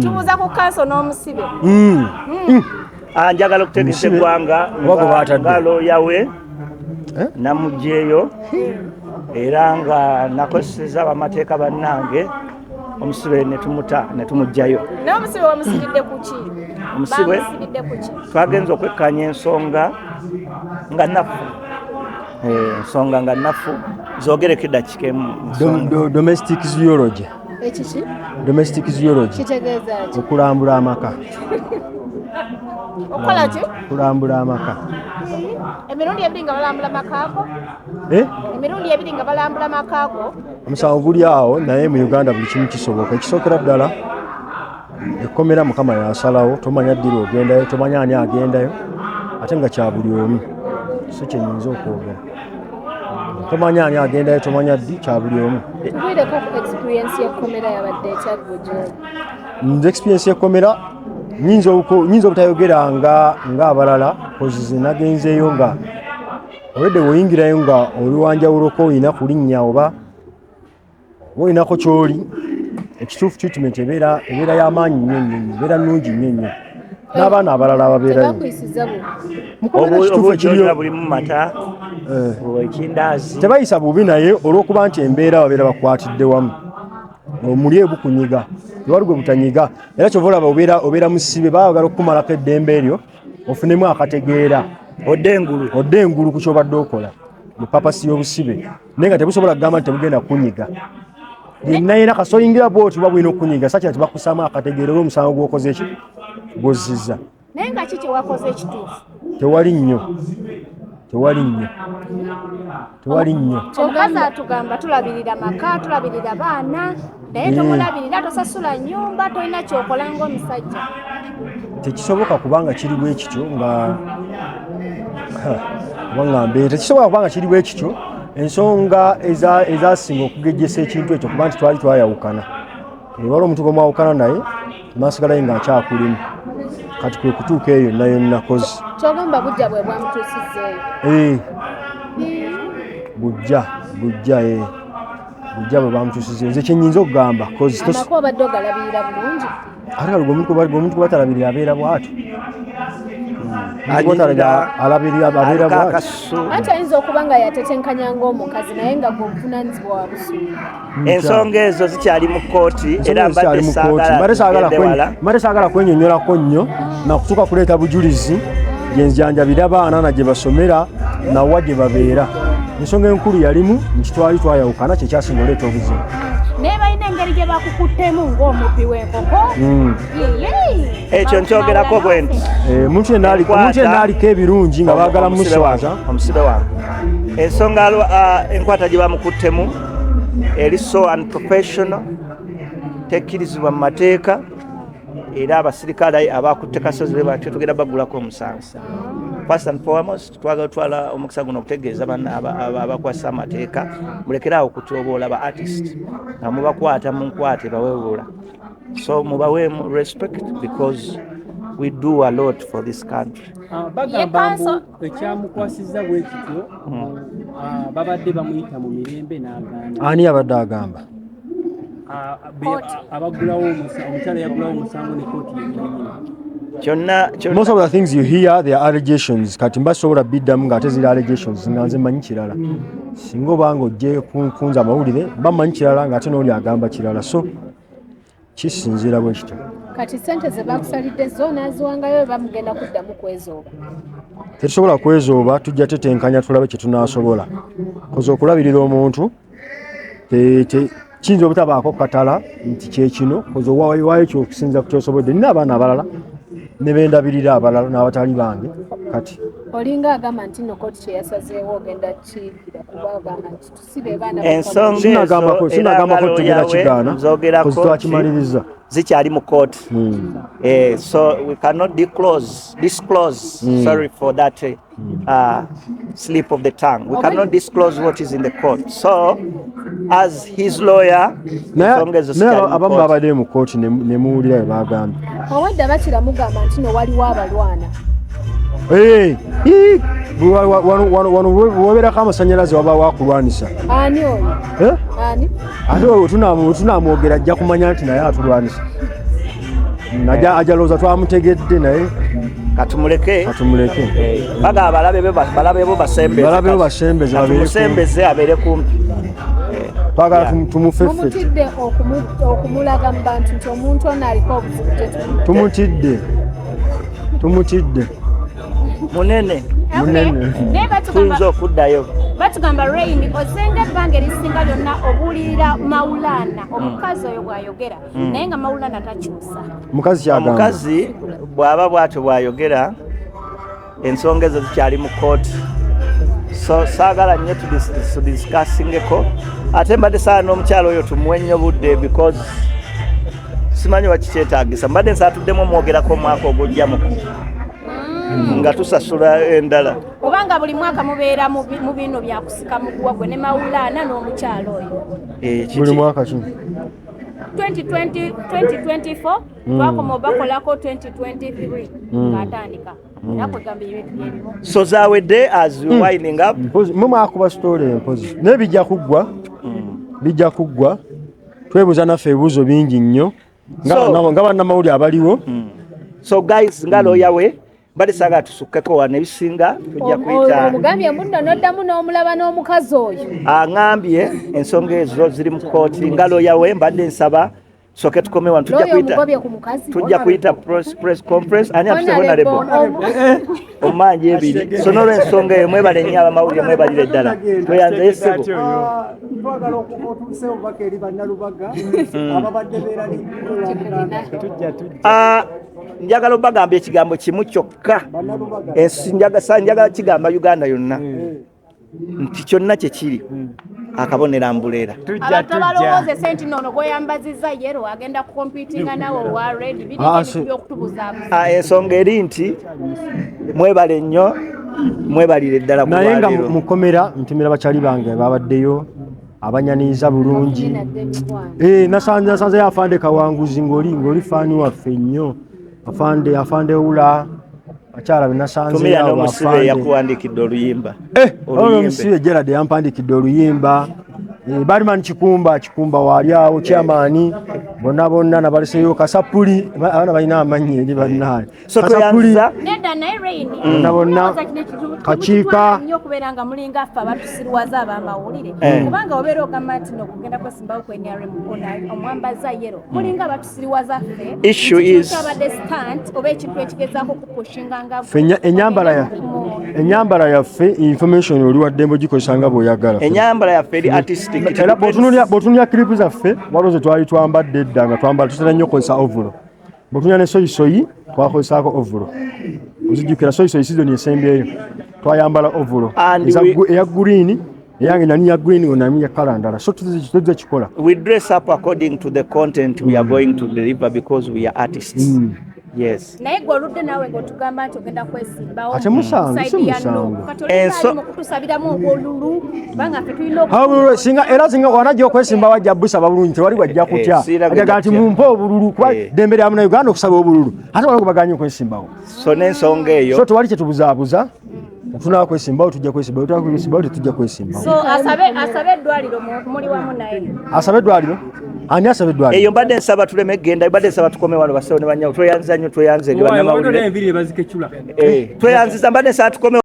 tubuza ku kanso n'omusibe njagala okutegesa eggwanga ngalo yawe namugjeeyo era nga nakoseza abamateeka bannange omusibe netumugjayo. N'omusibe wamusibidde ku ki? Omusibe twagenza okwekkanya ensonga nga nnafu. Ensonga nga nnafu zoogereko eddakiika emu. Domestic zoology. Ekiki? Domestic zoology. Kitegeeza ki? Okulambula amaka. Okola ki? Kulambula amaka. Emirundi ebiri nga balambula amakaako? Emirundi ebiri nga balambula amakaako? Omusango guli awo naye mu Uganda buli kimu kisoboka. Ekisookera ddala ekkomera Mukama yasalawo, tomanya ddira ogendayo, tomanya ani agendayo, ate nga kya buli omu. Si kyenyinza okwogera. Tomanya ani agendayo, tomanya ddi, kya buli omu. Tubuulireko ku experience y'ekkomera yabadde ekyagujja. Nze experience y'ekkomera nyinza obutayogera ng'abalala kozi nagenzeeyo nga obedde bw'oyingirayo nga oli wanjawuloko olina kulinnya oba olinako ky'oli, ekituufu treatment ebeera y'amaanyi nnyo, ebeera nnungi nnyo. N'abaana abalala ababeerayo. Tebayisa bubi naye olw'okuba nti embeera babeera bakwatidde wamu. Omuli ebukunyiga, tewali gwe butanyiga. Era kyova olaba obeera musibe baagala okukumalako eddembe eryo ofunemu akategeera. Odde engulu ku kyobadde okola. Mu papasi y'obusibe. Naye nga tebusobola kugamba nti tebugenda kunyiga. Yenna kasoyingira bw'oti oba bulina okunyiga sakira nti bakusaamu akategeera olw'omusango gw'okoze ki? Gw'ozizza. Naye nga ki kye wakoze ekituufu? Tewali nnyo. Omukazi atugamba tulabirira maka, tulabirira baana, naye tomulabirira, tosasula nnyumba, tolina kyokola ng'omusajja. Tekisoboka kubanga kiri bwe kityo nga tekisoboka kubanga kiri bwe kityo. Ensonga ezasinga okugejjesa ekintu ekyo kuba nti twali twayawukana. Waliwo omuntu gwe mwawukana naye maasigalayo ng'akyakulimu. Kati kwe kutuuka eyo yonna kozi. Kyogamba bujja bwe bwamutuusizzeeyo? Bujja bwe bwamutuusizzeeyo. Nze kyennyinza okugamba kozi. Amaka obadde ogalabirira bulungi? Ate kale omuntu gwe batalabirira abeera bw'atyo. Abeera bw'atyo. Ate ayinza okuba nga yatetenkanya ng'omukazi naye nga gw'obuvunaanyizibwa wa busuulu. Ensonga ezo zikyali mu kkooti era mbadde saagala kwenyonnyolako nnyo nakutuuka kuleeta bujulizi gye njanjabira abaana gye basomera nawa gye babeera. Ensonga enkulu yalimu nti twali twayawukana kyekyasinga oleeta obuzibu. Naye balina engeri gye bakukuttemu ng'omubbi w'enkoko. Ekyo nkyogerako bwe nti omuntu yenna aliko ebirungi nga baagala muswaza. Omusibe wange ensonga enkwata gye bamukuttemu eri so unprofessional, tekkirizibwa mu mateeka, era abasirikale abakutte Kasozi be batyo tugenda bagulako omusango. First and foremost twagala twala omukisa guno okutegeeza abakwasa amateeka mulekerawo okutyoboola ba artist nga mubakwata mu nkwate baweewula. So mubaweemu respect because we do a lot for this country. Bagamba mbu ekyamukwasizza bwe kityo babadde bamuyita mu mirembe n'agamba. Ani abadde agamba? Abagulawo omukyala yagulawo omusango ne kooti Most of the things you hear, they are allegations. Kati mbasobola biddamu ng'ate ziri allegations nga nze mmanyi kirala. Singa obanga ojje kunza amawulire mba mmanyi kirala ng'ate n'oli agamba kirala. So kisinziira bwe kityo. Kati ssente ze bakusalidde zo n'aziwangayo bamugenda kuddamu kwezooba. Tetusobola kwezooba, tujja tetenkanya tulabe kye tunaasobola. Koza okulabirira omuntu kiyinza obutabaako katala nti kyekino koza owaayo kyokusinza ku kyosobodde. Nina abaana abalala ne bendabirira abalala n'abatali bange. Kati olinga agamba nti no kooti kye yasazeewo ogenda kiikira kuba agamba nti tusibe baana sinagambako tugenda kigaana kozi twakimaliriza zikyali mu court. So we cannot disclose sorry for that slip of the tongue. We cannot disclose what is in the court. So as his lawyer abamu babadde mu kooti ne muwulira bye bagambye. Owedde bakira mugamba nti no waliwo abalwana. Wano wobeerako amasannyalaze waba wakulwanisa. Ani oyo? Ani? Ate tunamwogera ajja kumanya nti naye atulwanisa. najja ajalooza twamutegedde naye katumuleke baga balabe bo basembeze bamusembeze abeere kumpi twagala tumufeffe mumutidde okumulaga mu bantu nti omuntu ono aliko obuzibu tumutidde munene tuyinza okuddayo batugamba Rain ozenga ebbanga erisinga lyonna obuulirira maulana omukazi oyo bw'ayogera naye nga maulana takyusa omukazi bw'aba bw'atyo bw'ayogera ensonga ezo zikyali mu kooti so saagala nnyo tudiscussingeko ate mbadde saala n'omukyalo oyo tumuwe nnyo budde because simanyi wakikyetaagisa mbadde nsaatuddemu omwogerako omwaka ogujjamu nga tusasula endala obanga buli mwaka mubeera mu bino byakusika muguwa gwe ne maulana n'omukyalo oyo buli mwaka ki 2024 twakoma obakolako 2023 ng'atandika nakwegambira ebintu byerimu so zaawedde as winding up mumwakuba story empozi naye bijja kuggwa twebuuza naffe ebibuuzo bingi nnyo nga bannamawulire abaliwo so guys nga looya we bali saagala tusukkeko wano ebisinga tujja kuyita omugambye munno n'oddamu n'omulaba n'omukazi oyo aŋambye ensonga ezo ziri mu kooti nga looya we mbadde nsaba soke tukome wano tujja kuyita press conference ani atusehonorable omanje ebiri so n'olwensonga eyo mwebale nnyo abamawulire mwebalire ddala tweyanze yesebo twagala otuuse obubaka eri bannalubaga ababadde beerali njagala obagamba ekigambo kimu kyokka njagala kigamba Uganda yonna nti kyonna kyekiri akabonera mbuleera abantu abalowooza esenti noono gweyambazizza yero agenda kukompitinga nawe wa redi byokutubuzaabuza ensonga eri nti mwebale nnyo mwebalire ddala naye nga mukomera ntumira bakyali bange babaddeyo abanyaniiza bulungi nasanzeyo afande kawanguzi ng'oli faani waffe nnyo afande ula akyala benasanzeyo n'omusibe yakuwandiikidde oluyimba omusibe Gerard yampandikidde oluyimba Bariman Kikumba waali awo chairman bonna nabaliseyo Kasapuli abana balina amanyi eri bannaye Kasapuli nedda naye Rain bonna kakiika nnyo kubeeranga mulinga affe abatusirwaza abamawulire kubanga obeera ogamba nti nokugenda kwesimbawo kwe NRM omwambaza yero mulinga abatusirwaza affe issue is abadde stand oba ekintu ekigezaako kupushinga nga enyambala yaffe information oli waddembo gikozesanga bw'oyagala enyambala yaffe eri artistic era bw'otunuulya clip zaffe waliwo ze twali twambadde edda nga twambala tutera nnyo okukozesa ovulo bw'otunuulya ne soyisoyi twakozesaako ovulo ozijjukira soyisoyi sizoni esembyeyo twayambala ovulo eya green eyange nani ya green onami ya kala ndala so tuzze kikola we dress up according to the content we are going to deliver because we are artists yes naye gwe oludde naawe ng'otugamba nti ogenda kwesimbawo ate musango tusabiramu obwolulu kubanga ffe tulina singa wanajja okwesimbawo ajja busaba bulungi tewali wajja kutya ajaga nti mumpe obululu kuba ddembe lya muna Uganda okusaba obululu ate wali kubaganya okwesimbawo so n'ensonga eyo so tewali kyetubuzaabuza tunaa kwesimbawo tujja kwesimbawo tutakwesimbawo tetujja kwesimbawo so asabe eddwaliro muli wamu naye asabe eddwaliro ani asabe eddwaliro eyo mbadde nsaba tuleme genda mbadde nsaba tukome wano basawo ne banyawo tweyanziza nnyo tweyanze bannamawulire tweyanziza mbadde nsaba tukome